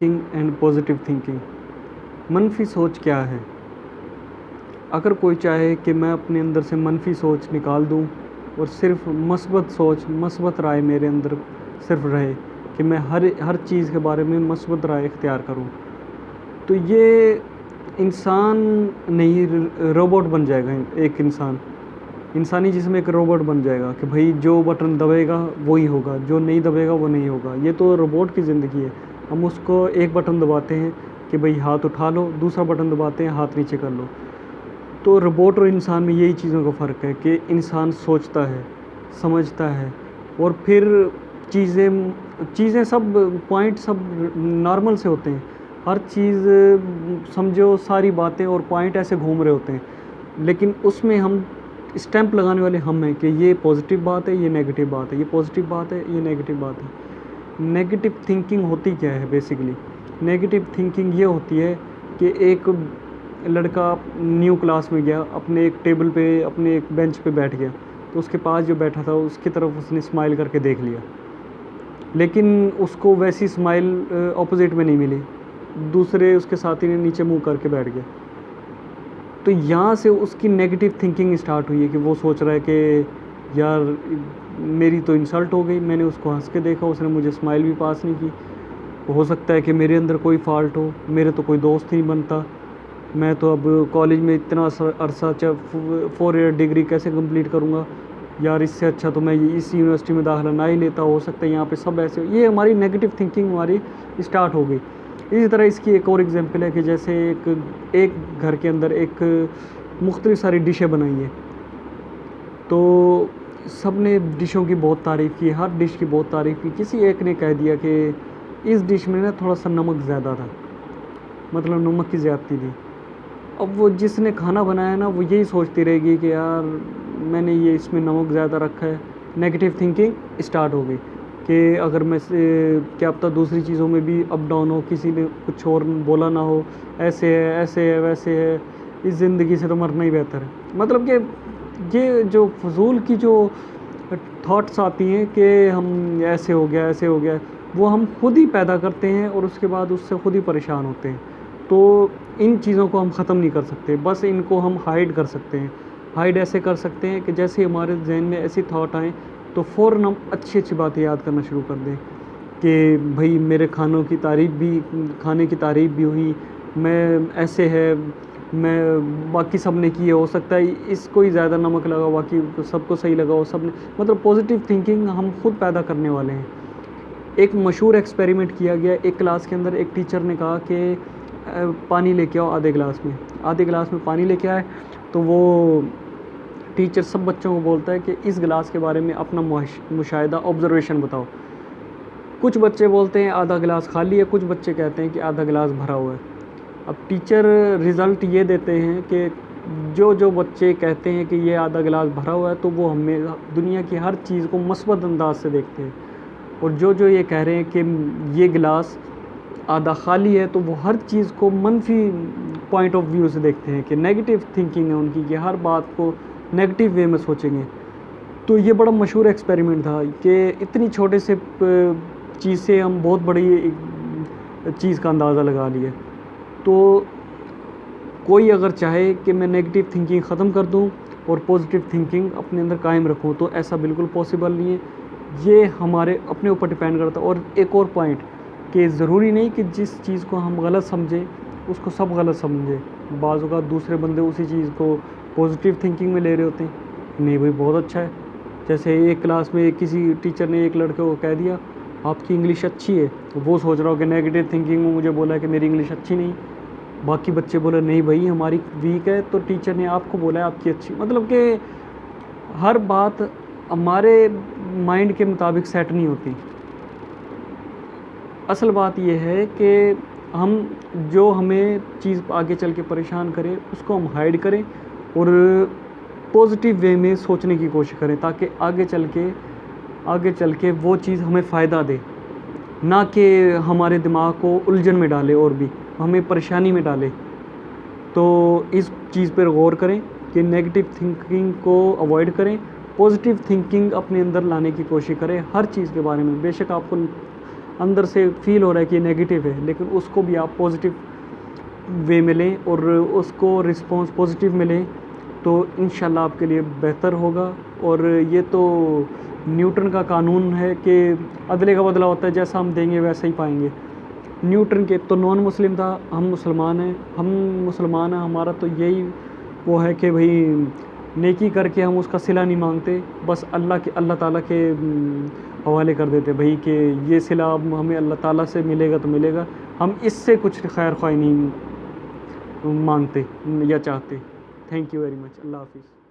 And positive thinking. منفی سوچ کیا ہے؟ اگر کوئی چاہے کہ میں اپنے اندر سے منفی سوچ نکال دوں اور صرف مثبت سوچ، مثبت رائے میرے اندر صرف رہے کہ میں ہر چیز کے بارے میں مثبت رائے اختیار کروں، تو یہ انسان نہیں، روبوٹ بن جائے گا۔ ایک انسانی جسم ایک روبوٹ بن جائے گا کہ بھائی جو بٹن دبے گا وہی ہوگا، جو نہیں دبے گا وہ نہیں ہوگا۔ یہ تو روبوٹ کی زندگی ہے۔ ہم اس کو ایک بٹن دباتے ہیں کہ بھائی ہاتھ اٹھا لو، دوسرا بٹن دباتے ہیں ہاتھ نیچے کر لو۔ تو روبوٹ اور انسان میں یہی چیزوں کا فرق ہے کہ انسان سوچتا ہے، سمجھتا ہے، اور پھر چیزیں سب پوائنٹ سب نارمل سے ہوتے ہیں۔ ہر چیز سمجھو، ساری باتیں اور پوائنٹ ایسے گھوم رہے ہوتے ہیں، لیکن اس میں ہم اسٹیمپ لگانے والے ہم ہیں کہ یہ پازیٹیو بات ہے، یہ نیگیٹو بات ہے، یہ پازیٹیو بات ہے، یہ نیگیٹو بات ہے۔ نیگیٹو تھنکنگ ہوتی کیا ہے بیسیکلی؟ نیگیٹو تھنکنگ یہ ہوتی ہے کہ ایک لڑکا نیو کلاس میں گیا، اپنے ایک ٹیبل پہ، اپنے ایک بینچ پہ بیٹھ گیا، تو اس کے پاس جو بیٹھا تھا اس کی طرف اس نے اسمائل کر کے دیکھ لیا، لیکن اس کو ویسی اسمائل اپوزٹ میں نہیں ملی، دوسرے اس کے ساتھی نے نیچے منہ کر کے بیٹھ گیا۔ تو یہاں سے اس کی نیگیٹو تھنکنگ اسٹارٹ ہوئی ہے کہ وہ سوچ رہا ہے کہ یار میری تو انسلٹ ہو گئی، میں نے اس کو ہنس کے دیکھا، اس نے مجھے اسمائل بھی پاس نہیں کی، ہو سکتا ہے کہ میرے اندر کوئی فالٹ ہو، میرے تو کوئی دوست نہیں بنتا، میں تو اب کالج میں اتنا عرصہ 4 ایئر ڈگری کیسے کمپلیٹ کروں گا، یار اس سے اچھا تو میں اس یونیورسٹی میں داخلہ نہ ہی لیتا، ہو سکتا ہے یہاں پہ سب ایسے ہو۔ یہ ہماری نیگیٹو تھنکنگ ہماری اسٹارٹ ہو گئی۔ اسی طرح اس کی ایک اور ایگزامپل ہے کہ جیسے ایک گھر کے اندر ایک مختلف ساری ڈشیں بنائی ہیں، تو سب نے ڈشوں کی بہت تعریف کی، ہر ڈش کی بہت تعریف کی، کسی ایک نے کہہ دیا کہ اس ڈش میں نا تھوڑا سا نمک زیادہ تھا، مطلب نمک کی زیادتی تھی۔ اب وہ جس نے کھانا بنایا نا وہ یہی سوچتی رہے گی کہ یار میں نے یہ اس میں نمک زیادہ رکھا ہے۔ نیگیٹو تھنکنگ اسٹارٹ ہو گئی کہ اگر میں کیا پتہ دوسری چیزوں میں بھی اپ ڈاؤن ہو، کسی نے کچھ اور بولا نہ ہو، ایسے ہے، ایسے ہے، ویسے ہے، اس زندگی سے تو مرنا ہی بہتر ہے۔ مطلب کہ یہ جو فضول کی جو تھاٹس آتی ہیں کہ ہم ایسے ہو گیا، ایسے ہو گیا، وہ ہم خود ہی پیدا کرتے ہیں اور اس کے بعد اس سے خود ہی پریشان ہوتے ہیں۔ تو ان چیزوں کو ہم ختم نہیں کر سکتے، بس ان کو ہم ہائیڈ کر سکتے ہیں۔ ہائیڈ ایسے کر سکتے ہیں کہ جیسے ہمارے ذہن میں ایسی تھاٹ آئیں تو فوراً ہم اچھی اچھی باتیں یاد کرنا شروع کر دیں کہ بھائی میرے کھانے کی تعریف بھی ہوئی، میں ایسے ہے، میں باقی سب نے کی ہے، ہو سکتا ہے اس کو ہی زیادہ نمک لگا، باقی سب کو صحیح لگا ہو، سب نے مطلب پازیٹیو تھنکنگ ہم خود پیدا کرنے والے ہیں۔ ایک مشہور ایکسپیریمنٹ کیا گیا ایک کلاس کے اندر، ایک ٹیچر نے کہا کہ پانی لے کے آؤ آدھے گلاس میں پانی لے کے آئے، تو وہ ٹیچر سب بچوں کو بولتا ہے کہ اس گلاس کے بارے میں اپنا مشاہدہ، آبزرویشن بتاؤ۔ کچھ بچے بولتے ہیں آدھا گلاس خالی ہے، کچھ بچے کہتے ہیں کہ آدھا گلاس بھرا ہوا ہے۔ اب ٹیچر رزلٹ یہ دیتے ہیں کہ جو بچے کہتے ہیں کہ یہ آدھا گلاس بھرا ہوا ہے تو وہ ہمیں دنیا کی ہر چیز کو مثبت انداز سے دیکھتے ہیں، اور جو یہ کہہ رہے ہیں کہ یہ گلاس آدھا خالی ہے تو وہ ہر چیز کو منفی پوائنٹ آف ویو سے دیکھتے ہیں، کہ نیگیٹو تھنکنگ ہے ان کی، کہ ہر بات کو نیگیٹو وے میں سوچیں گے۔ تو یہ بڑا مشہور ایکسپیریمنٹ تھا کہ اتنی چھوٹے سے چیز سے ہم بہت بڑی چیز کا اندازہ لگا لیے۔ تو کوئی اگر چاہے کہ میں نیگیٹو تھنکنگ ختم کر دوں اور پازیٹیو تھنکنگ اپنے اندر قائم رکھوں، تو ایسا بالکل پاسبل نہیں ہے۔ یہ ہمارے اپنے اوپر ڈیپینڈ کرتا ہے۔ اور ایک اور پوائنٹ کہ ضروری نہیں کہ جس چیز کو ہم غلط سمجھیں اس کو سب غلط سمجھیں۔ بعض اوقات دوسرے بندے اسی چیز کو پازیٹیو تھنکنگ میں لے رہے ہوتے ہیں، نہیں بھائی بہت اچھا ہے۔ جیسے ایک کلاس میں کسی ٹیچر نے ایک لڑکے کو کہہ دیا آپ کی انگلش اچھی ہے، تو وہ سوچ رہا ہو کہ نیگیٹو تھنکنگ میں مجھے بولا ہے کہ میری انگلش اچھی نہیں، باقی بچے بولے نہیں بھائی ہماری ویک ہے، تو ٹیچر نے آپ کو بولا ہے آپ کی اچھی۔ مطلب کہ ہر بات ہمارے مائنڈ کے مطابق سیٹ نہیں ہوتی۔ اصل بات یہ ہے کہ ہم جو ہمیں چیز آگے چل کے پریشان کرے اس کو ہم ہائیڈ کریں اور پازیٹیو وے میں سوچنے کی کوشش کریں، تاکہ آگے چل کے وہ چیز ہمیں فائدہ دے، نہ کہ ہمارے دماغ کو الجھن میں ڈالے اور بھی ہمیں پریشانی میں ڈالے۔ تو اس چیز پر غور کریں کہ نیگیٹو تھنکنگ کو اوائڈ کریں، پازیٹیو تھنکنگ اپنے اندر لانے کی کوشش کریں ہر چیز کے بارے میں۔ بے شک آپ کو اندر سے فیل ہو رہا ہے کہ یہ نیگیٹو ہے، لیکن اس کو بھی آپ پازیٹیو وے میں لیں اور اس کو رسپانس پازیٹیو ملیں تو انشاءاللہ آپ کے لیے بہتر ہوگا۔ اور یہ تو نیوٹن کا قانون ہے کہ عدلے کا بدلہ ہوتا ہے، جیسا ہم دیں گے ویسا ہی پائیں گے۔ نیوٹن کے تو نان مسلم تھا، ہم مسلمان ہیں، ہمارا تو یہی وہ ہے کہ بھئی نیکی کر کے ہم اس کا صلہ نہیں مانگتے، بس اللہ تعالیٰ کے حوالے کر دیتے بھئی کہ یہ صلہ اب ہمیں اللہ تعالیٰ سے ملے گا تو ملے گا، ہم اس سے کچھ خیر خواہ نہیں مانگتے یا چاہتے۔ تھینک یو ویری مچ، اللہ حافظ۔